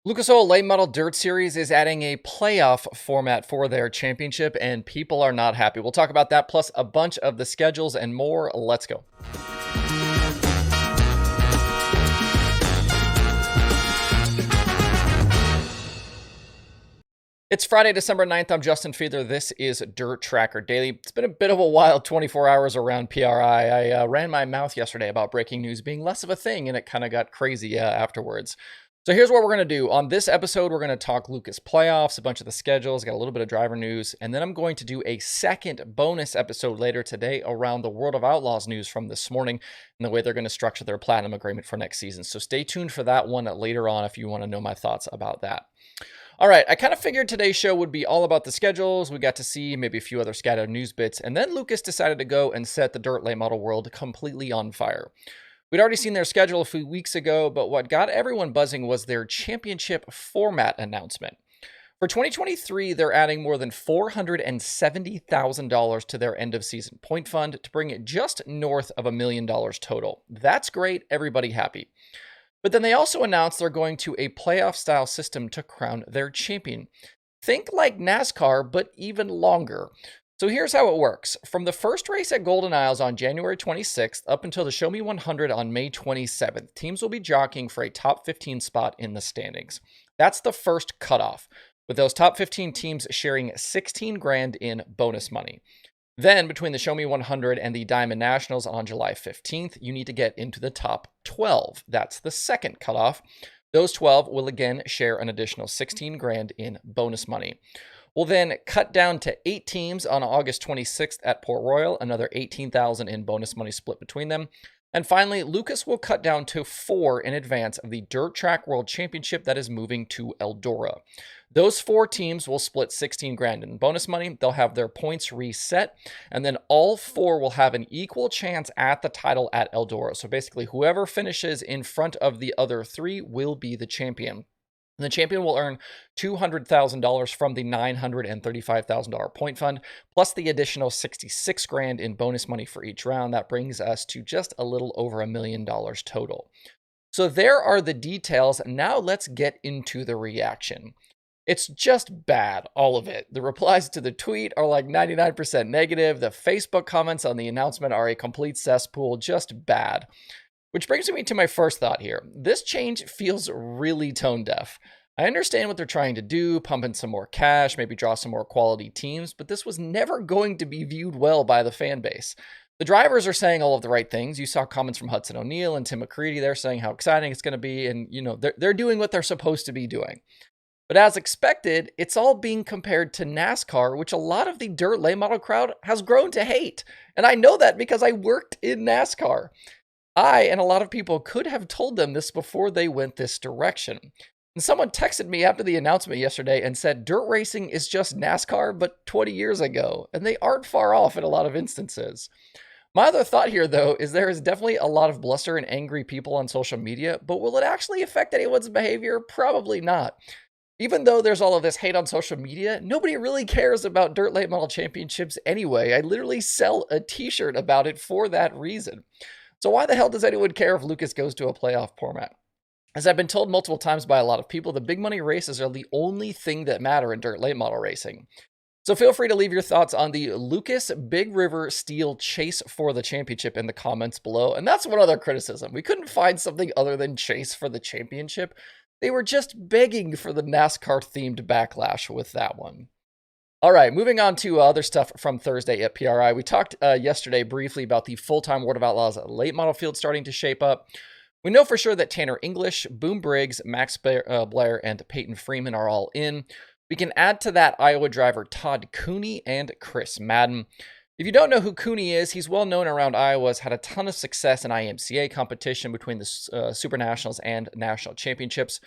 Lucas Oil Late Model Dirt Series is adding a playoff format for their championship, and people are not happy. We'll talk about that, plus a bunch of the schedules and more. Let's go. It's Friday, December 9th. I'm Justin Fiedler. This is Dirt Tracker Daily. It's been a bit of a wild 24 hours around PRI. I ran my mouth yesterday about breaking news being less of a thing, and it kind of got crazy afterwards. So here's what we're going to do. On this episode, we're going to talk Lucas playoffs, a bunch of the schedules, got a little bit of driver news, and then I'm going to do a second bonus episode later today around the World of Outlaws news from this morning and the way they're going to structure their platinum agreement for next season. So stay tuned for that one later on if you want to know my thoughts about that. All right, I kind of figured today's show would be all about the schedules. We got to see maybe a few other scattered news bits, and then Lucas decided to go and set the dirt late model world completely on fire. We'd already seen their schedule a few weeks ago, but what got everyone buzzing was their championship format announcement. For 2023, they're adding more than $470,000 to their end of season point fund to bring it just north of $1 million total. That's great, everybody happy. But then they also announced they're going to a playoff-style system to crown their champion. Think like NASCAR, but even longer. So here's how it works. From the first race at Golden Isles on January 26th up until the Show Me 100 on May 27th, teams will be jockeying for a top 15 spot in the standings. That's the first cutoff, with those top 15 teams sharing 16 grand in bonus money. Then, between the Show Me 100 and the Diamond Nationals on July 15th, you need to get into the top 12. That's the second cutoff. Those 12 will again share an additional 16 grand in bonus money. We'll then cut down to 8 teams on August 26th at Port Royal, another 18,000 in bonus money split between them. And finally, Lucas will cut down to 4 in advance of the Dirt Track World Championship that is moving to Eldora. Those 4 teams will split 16 grand in bonus money. They'll have their points reset, and then all 4 will have an equal chance at the title at Eldora. So basically, whoever finishes in front of the other 3 will be the champion. And the champion will earn $200,000 from the $935,000 point fund, plus the additional 66 grand in bonus money for each round. That brings us to just a little over $1 million total. So there are the details. Now let's get into the reaction. It's just bad, all of it. The replies to the tweet are like 99% negative. The Facebook comments on the announcement are a complete cesspool, just bad. Which brings me to my first thought here. This change feels really tone deaf. I understand what they're trying to do, pump in some more cash, maybe draw some more quality teams, but this was never going to be viewed well by the fan base. The drivers are saying all of the right things. You saw comments from Hudson O'Neal and Tim McCready. They're saying how exciting it's going to be, and they're doing what they're supposed to be doing. But as expected, it's all being compared to NASCAR, which a lot of the dirt late model crowd has grown to hate. And I know that because I worked in NASCAR. I and a lot of people could have told them this before they went this direction. And someone texted me after the announcement yesterday and said, dirt racing is just NASCAR, but 20 years ago. And they aren't far off in a lot of instances. My other thought here, though, is there is definitely a lot of bluster and angry people on social media, but will it actually affect anyone's behavior? Probably not. Even though there's all of this hate on social media, nobody really cares about dirt late model championships anyway. I literally sell a t-shirt about it for that reason. So why the hell does anyone care if Lucas goes to a playoff format? As I've been told multiple times by a lot of people, the big money races are the only thing that matter in dirt late model racing. So feel free to leave your thoughts on the Lucas Big River Steel chase for the championship in the comments below. And that's one other criticism. We couldn't find something other than chase for the championship. They were just begging for the NASCAR-themed backlash with that one. All right, moving on to other stuff from Thursday at PRI. We talked yesterday briefly about the full-time World of Outlaws late model field starting to shape up. We know for sure that Tanner English, Boom Briggs, Max Blair, and Peyton Freeman are all in. We can add to that Iowa driver Todd Cooney and Chris Madden. If you don't know who Cooney is, he's well known around Iowa, has had a ton of success in IMCA competition between the Super Nationals and National Championships.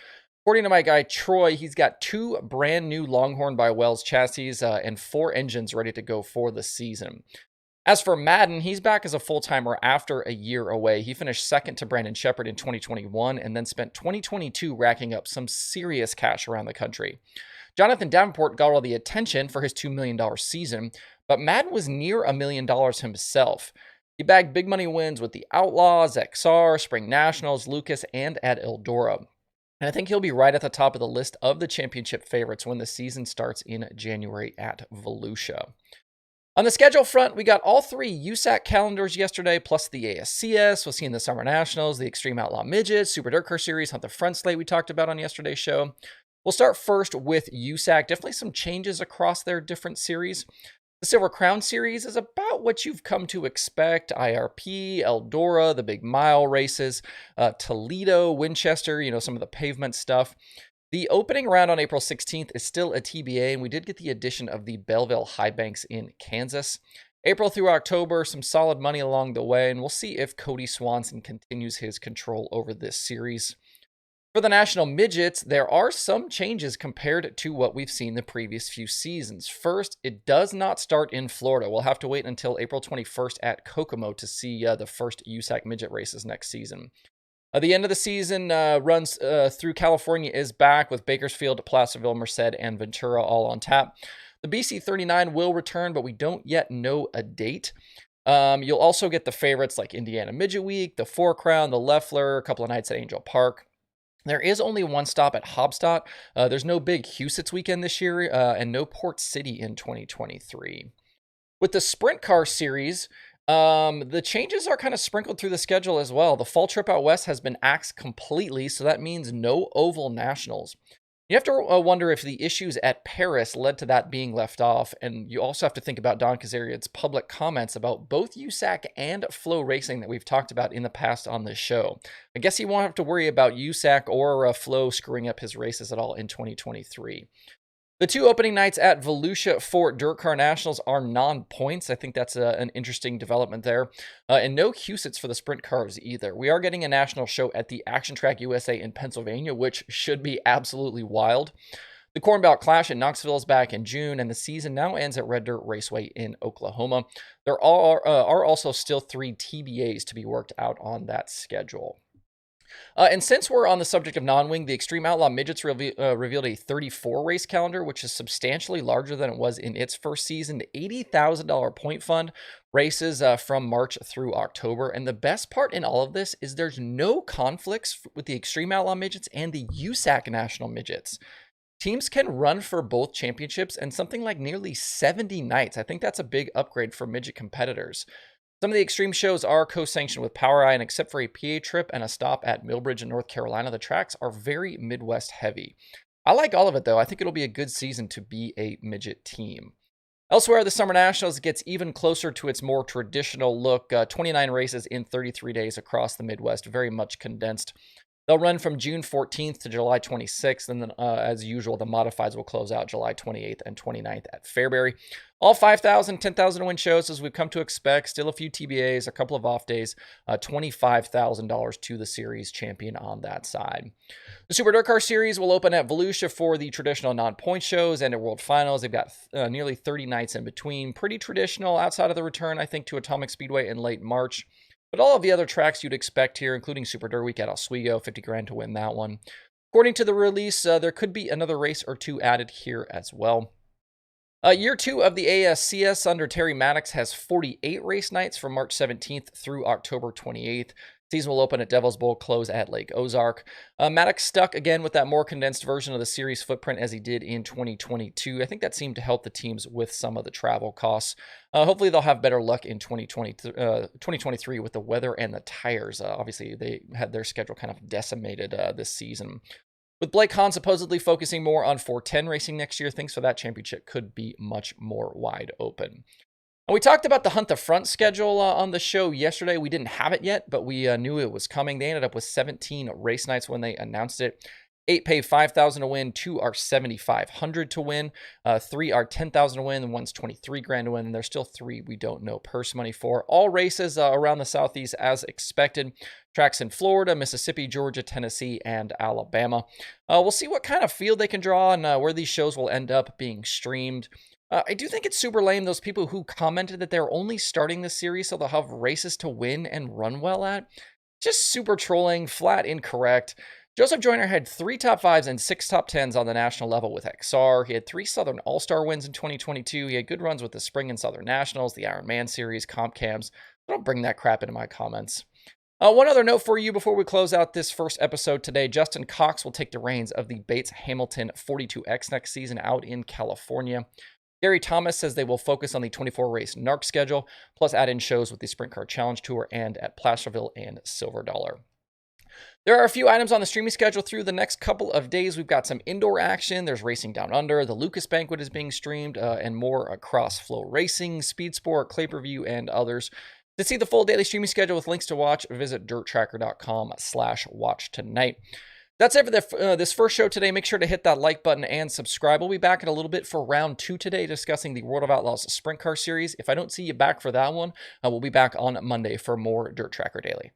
According to my guy Troy, he's got 2 brand new Longhorn by Wells chassis and 4 engines ready to go for the season. As for Madden, he's back as a full-timer after a year away. He finished second to Brandon Shepard in 2021 and then spent 2022 racking up some serious cash around the country. Jonathan Davenport got all the attention for his $2 million season, but Madden was near $1 million himself. He bagged big money wins with the Outlaws, XR, Spring Nationals, Lucas, and at Eldora. And I think he'll be right at the top of the list of the championship favorites when the season starts in January at Volusia. On the schedule front, we got all three USAC calendars yesterday, plus the ASCS. We'll see in the Summer Nationals, the Extreme Outlaw Midget, Super Dirt Car Series, Hunt the Front slate we talked about on yesterday's show. We'll start first with USAC. Definitely some changes across their different series. The Silver Crown Series is about what you've come to expect. IRP, Eldora, the big mile races, Toledo, Winchester, some of the pavement stuff. The opening round on April 16th is still a TBA, and we did get the addition of the Belleville High Banks in Kansas. April through October, some solid money along the way, and we'll see if Cody Swanson continues his control over this series. For the National Midgets, there are some changes compared to what we've seen the previous few seasons. First, it does not start in Florida. We'll have to wait until April 21st at Kokomo to see the first USAC midget races next season. The end of the season runs through California is back with Bakersfield, Placerville, Merced, and Ventura all on tap. The BC 39 will return, but we don't yet know a date. You'll also get the favorites like Indiana Midget Week, the Four Crown, the Leffler, a couple of nights at Angel Park. There is only one stop at Hobstadt. There's no big Huset's weekend this year, and no Port City in 2023. With the Sprint Car Series, the changes are kind of sprinkled through the schedule as well. The fall trip out west has been axed completely, so that means no Oval Nationals. You have to wonder if the issues at Paris led to that being left off, and you also have to think about Don Kazarian's public comments about both USAC and Flow Racing that we've talked about in the past on this show. I guess he won't have to worry about USAC or Flow screwing up his races at all in 2023. The two opening nights at Volusia for Dirt Car Nationals are non-points. I think that's an interesting development there. And no Husets for the sprint cars either. We are getting a national show at the Action Track USA in Pennsylvania, which should be absolutely wild. The Corn Belt Clash in Knoxville is back in June, and the season now ends at Red Dirt Raceway in Oklahoma. There are also still 3 TBAs to be worked out on that schedule. And since we're on the subject of non-wing, the Extreme Outlaw Midgets revealed a 34 race calendar, which is substantially larger than it was in its first season. The $80,000 point fund races from March through October. And the best part in all of this is there's no conflicts with the Extreme Outlaw Midgets and the USAC National Midgets. Teams can run for both championships and something like nearly 70 nights. I think that's a big upgrade for midget competitors. Some of the extreme shows are co-sanctioned with POWRi, and except for a PA trip and a stop at Millbridge in North Carolina, the tracks are very Midwest heavy. I like all of it, though. I think it'll be a good season to be a midget team. Elsewhere, the Summer Nationals gets even closer to its more traditional look. 29 races in 33 days across the Midwest, very much condensed. They'll run from June 14th to July 26th, and then, as usual, the modifieds will close out July 28th and 29th at Fairbury. All 5,000, 10,000 win shows, as we've come to expect. Still a few TBAs, a couple of off days, $25,000 to the series champion on that side. The Super Dirt Car Series will open at Volusia for the traditional non-point shows and at World Finals. They've got nearly 30 nights in between. Pretty traditional outside of the return, I think, to Atomic Speedway in late March. But all of the other tracks you'd expect here, including Super Dirt Week at Oswego, $50,000 to win that one. According to the release, there could be another race or two added here as well. Year 2 of the ASCS under Terry Maddox has 48 race nights from March 17th through October 28th. Season will open at Devil's Bowl, close at Lake Ozark. Maddox stuck again with that more condensed version of the series footprint as he did in 2022. I think that seemed to help the teams with some of the travel costs. Hopefully they'll have better luck in 2023 with the weather and the tires. Obviously, they had their schedule kind of decimated this season. With Blake Hahn supposedly focusing more on 410 racing next year, things for that championship could be much more wide open. And we talked about the Hunt the Front schedule on the show yesterday. We didn't have it yet, but we knew it was coming. They ended up with 17 race nights when they announced it. 8 pay $5,000 to win, 2 are $7,500 to win, 3 are $10,000 to win, and 1's $23,000 to win. And there's still 3 we don't know purse money for. All races around the Southeast as expected. Tracks in Florida, Mississippi, Georgia, Tennessee, and Alabama. We'll see what kind of field they can draw and where these shows will end up being streamed. I do think it's super lame, those people who commented that they're only starting this series so they'll have races to win and run well at. Just super trolling, flat incorrect. Joseph Joyner had 3 top 5s and 6 top 10s on the national level with XR. He had 3 Southern All-Star wins in 2022. He had good runs with the Spring and Southern Nationals, the Ironman Series, Comp Cams. I don't bring that crap into my comments. One other note for you before we close out this first episode today. Justin Cox will take the reins of the Bates Hamilton 42X next season out in California. Gary Thomas says they will focus on the 24-race NARC schedule, plus add in shows with the Sprint Car Challenge Tour and at Placerville and Silver Dollar. There are a few items on the streaming schedule through the next couple of days. We've got some indoor action. There's Racing Down Under. The Lucas Banquet is being streamed, and more across Flow Racing, Speed Sport, Clay Per View, and others. To see the full daily streaming schedule with links to watch, visit dirttracker.com/watch tonight. That's it for this first show today. Make sure to hit that like button and subscribe. We'll be back in a little bit for round 2 today, discussing the World of Outlaws Sprint Car Series. If I don't see you back for that one, we'll be back on Monday for more Dirt Tracker Daily.